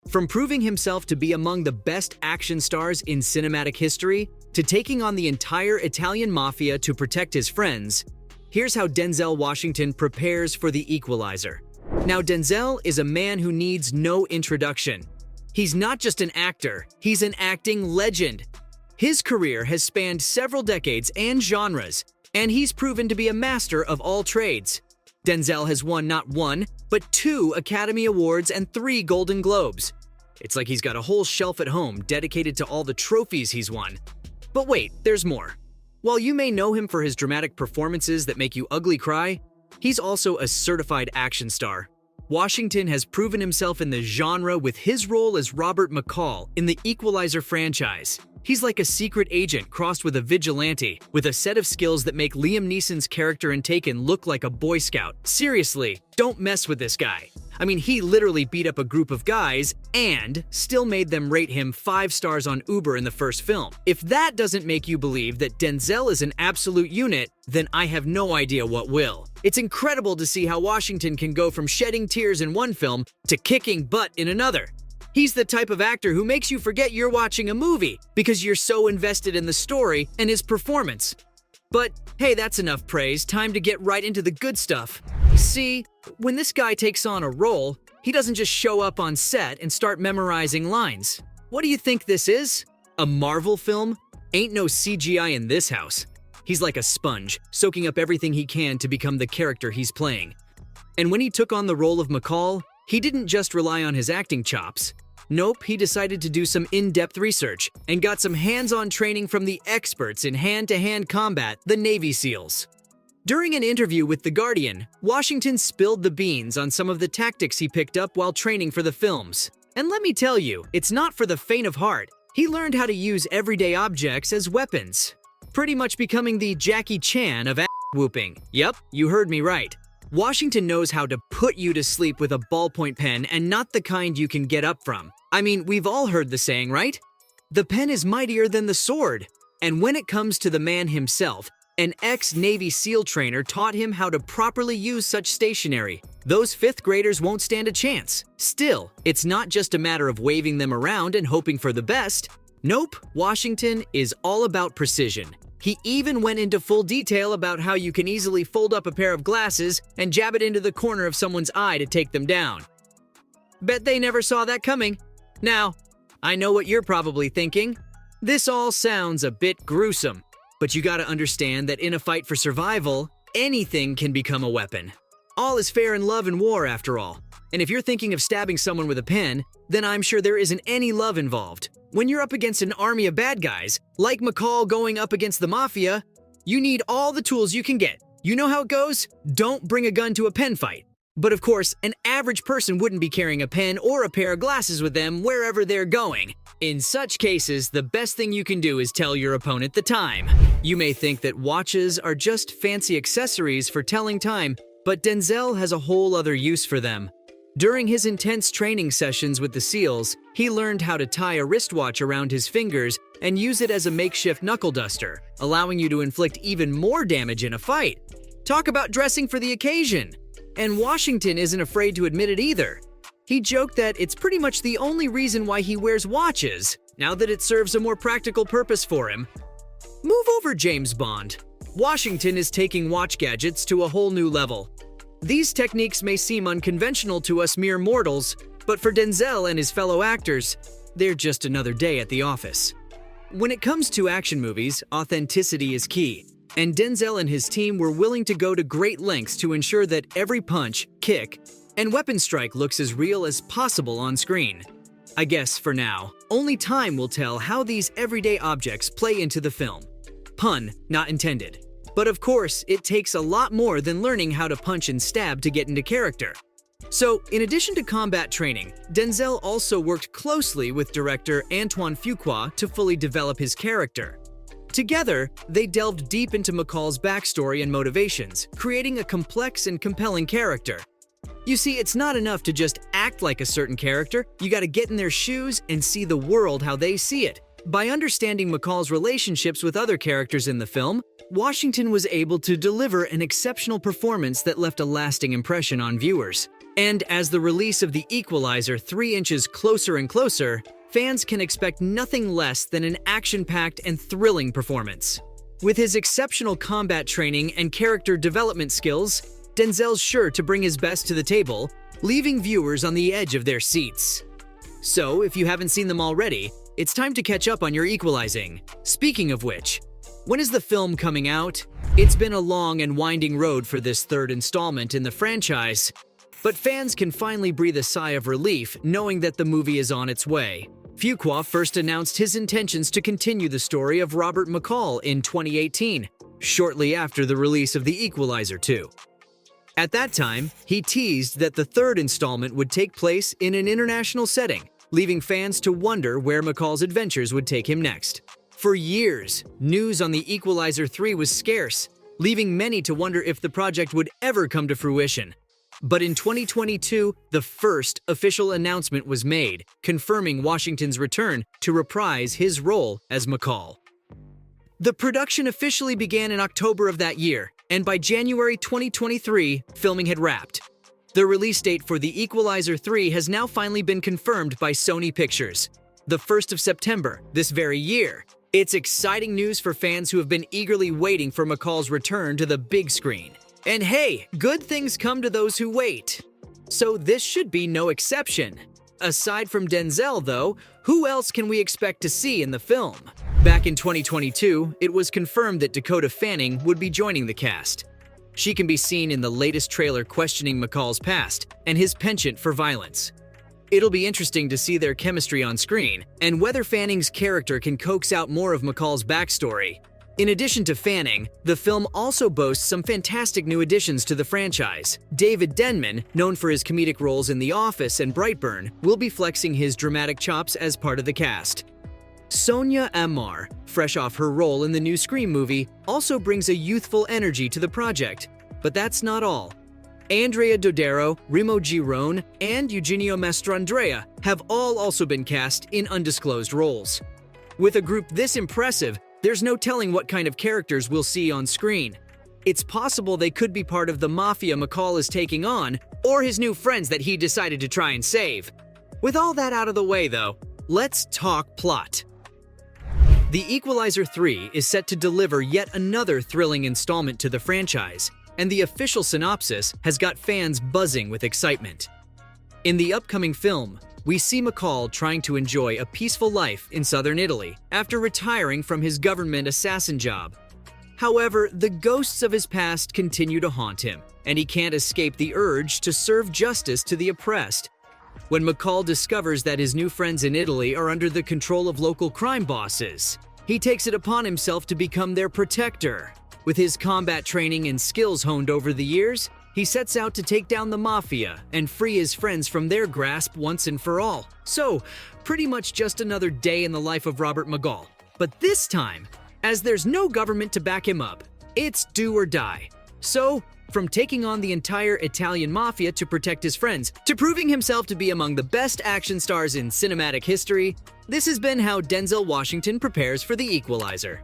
From proving himself to be among the best action stars in cinematic history, to taking on the entire Italian mafia to protect his friends, here's how Denzel Washington prepares for the Equalizer. Now, Denzel is a man who needs no introduction. He's not just an actor, he's an acting legend. His career has spanned several decades and genres, and he's proven to be a master of all trades. Denzel has won not one, but 2 Academy Awards and 3 Golden Globes. It's like he's got a whole shelf at home dedicated to all the trophies he's won. But wait, there's more. While you may know him for his dramatic performances that make you ugly cry, he's also a certified action star. Washington has proven himself in the genre with his role as Robert McCall in the Equalizer franchise. He's like a secret agent crossed with a vigilante, with a set of skills that make Liam Neeson's character in Taken look like a Boy Scout. Seriously, don't mess with this guy. I mean, he literally beat up a group of guys and still made them rate him 5 stars on Uber in the first film. If that doesn't make you believe that Denzel is an absolute unit, then I have no idea what will. It's incredible to see how Washington can go from shedding tears in one film to kicking butt in another. He's the type of actor who makes you forget you're watching a movie because you're so invested in the story and his performance. But hey, that's enough praise. Time to get right into the good stuff. See, when this guy takes on a role, he doesn't just show up on set and start memorizing lines. What do you think this is? A Marvel film? Ain't no CGI in this house. He's like a sponge, soaking up everything he can to become the character he's playing. And when he took on the role of McCall, he didn't just rely on his acting chops. Nope, he decided to do some in-depth research and got some hands-on training from the experts in hand-to-hand combat, the Navy SEALs. During an interview with The Guardian, Washington spilled the beans on some of the tactics he picked up while training for the films. And let me tell you, it's not for the faint of heart. He learned how to use everyday objects as weapons, pretty much becoming the Jackie Chan of ass-whooping. Yep, you heard me right. Washington knows how to put you to sleep with a ballpoint pen, and not the kind you can get up from. I mean, we've all heard the saying, right? The pen is mightier than the sword. And when it comes to the man himself, an ex-Navy SEAL trainer taught him how to properly use such stationery. Those 5th graders won't stand a chance. Still, it's not just a matter of waving them around and hoping for the best. Nope, Washington is all about precision. He even went into full detail about how you can easily fold up a pair of glasses and jab it into the corner of someone's eye to take them down. Bet they never saw that coming. Now, I know what you're probably thinking. This all sounds a bit gruesome, but you gotta understand that in a fight for survival, anything can become a weapon. All is fair in love and war, after all. And if you're thinking of stabbing someone with a pen, then I'm sure there isn't any love involved. When you're up against an army of bad guys, like McCall going up against the mafia, you need all the tools you can get. You know how it goes? Don't bring a gun to a pen fight. But of course, an average person wouldn't be carrying a pen or a pair of glasses with them wherever they're going. In such cases, the best thing you can do is tell your opponent the time. You may think that watches are just fancy accessories for telling time, but Denzel has a whole other use for them. During his intense training sessions with the SEALs, he learned how to tie a wristwatch around his fingers and use it as a makeshift knuckle duster, allowing you to inflict even more damage in a fight. Talk about dressing for the occasion! And Washington isn't afraid to admit it either. He joked that it's pretty much the only reason why he wears watches, now that it serves a more practical purpose for him. Move over, James Bond. Washington is taking watch gadgets to a whole new level. These techniques may seem unconventional to us mere mortals, but for Denzel and his fellow actors, they're just another day at the office. When it comes to action movies, authenticity is key, and Denzel and his team were willing to go to great lengths to ensure that every punch, kick, and weapon strike looks as real as possible on screen. I guess, for now, only time will tell how these everyday objects play into the film. Pun not intended. But of course, it takes a lot more than learning how to punch and stab to get into character. So, in addition to combat training, Denzel also worked closely with director Antoine Fuqua to fully develop his character. Together, they delved deep into McCall's backstory and motivations, creating a complex and compelling character. You see, it's not enough to just act like a certain character, you gotta get in their shoes and see the world how they see it. By understanding McCall's relationships with other characters in the film, Washington was able to deliver an exceptional performance that left a lasting impression on viewers. And as the release of The Equalizer 3 inches closer and closer, fans can expect nothing less than an action-packed and thrilling performance. With his exceptional combat training and character development skills, Denzel's sure to bring his best to the table, leaving viewers on the edge of their seats. So, if you haven't seen them already, it's time to catch up on your equalizing. Speaking of which, when is the film coming out? It's been a long and winding road for this third installment in the franchise, but fans can finally breathe a sigh of relief knowing that the movie is on its way. Fuqua first announced his intentions to continue the story of Robert McCall in 2018, shortly after the release of The Equalizer 2. At that time, he teased that the third installment would take place in an international setting, leaving fans to wonder where McCall's adventures would take him next. For years, news on The Equalizer 3 was scarce, leaving many to wonder if the project would ever come to fruition. But in 2022, the first official announcement was made, confirming Washington's return to reprise his role as McCall. The production officially began in October of that year, and by January 2023, filming had wrapped. The release date for The Equalizer 3 has now finally been confirmed by Sony Pictures, the 1st of September, this very year. It's exciting news for fans who have been eagerly waiting for McCall's return to the big screen. And hey, good things come to those who wait. So this should be no exception. Aside from Denzel, though, who else can we expect to see in the film? Back in 2022, it was confirmed that Dakota Fanning would be joining the cast. She can be seen in the latest trailer questioning McCall's past and his penchant for violence. It'll be interesting to see their chemistry on screen and whether Fanning's character can coax out more of McCall's backstory. In addition to Fanning, the film also boasts some fantastic new additions to the franchise. David Denman, known for his comedic roles in The Office and Brightburn, will be flexing his dramatic chops as part of the cast. Sonia Ammar, fresh off her role in the new Scream movie, also brings a youthful energy to the project. But that's not all. Andrea Dodaro, Remo Girone, and Eugenio Mastrandrea have all also been cast in undisclosed roles. With a group this impressive, there's no telling what kind of characters we'll see on screen. It's possible they could be part of the mafia McCall is taking on, or his new friends that he decided to try and save. With all that out of the way, though, let's talk plot. The Equalizer 3 is set to deliver yet another thrilling installment to the franchise, and the official synopsis has got fans buzzing with excitement. In the upcoming film, we see McCall trying to enjoy a peaceful life in southern Italy after retiring from his government assassin job. However, the ghosts of his past continue to haunt him, and he can't escape the urge to serve justice to the oppressed. When McCall discovers that his new friends in Italy are under the control of local crime bosses, he takes it upon himself to become their protector. With his combat training and skills honed over the years, he sets out to take down the mafia and free his friends from their grasp once and for all. So, pretty much just another day in the life of Robert McCall. But this time, as there's no government to back him up, it's do or die. So, from taking on the entire Italian mafia to protect his friends, to proving himself to be among the best action stars in cinematic history, this has been how Denzel Washington prepares for The Equalizer.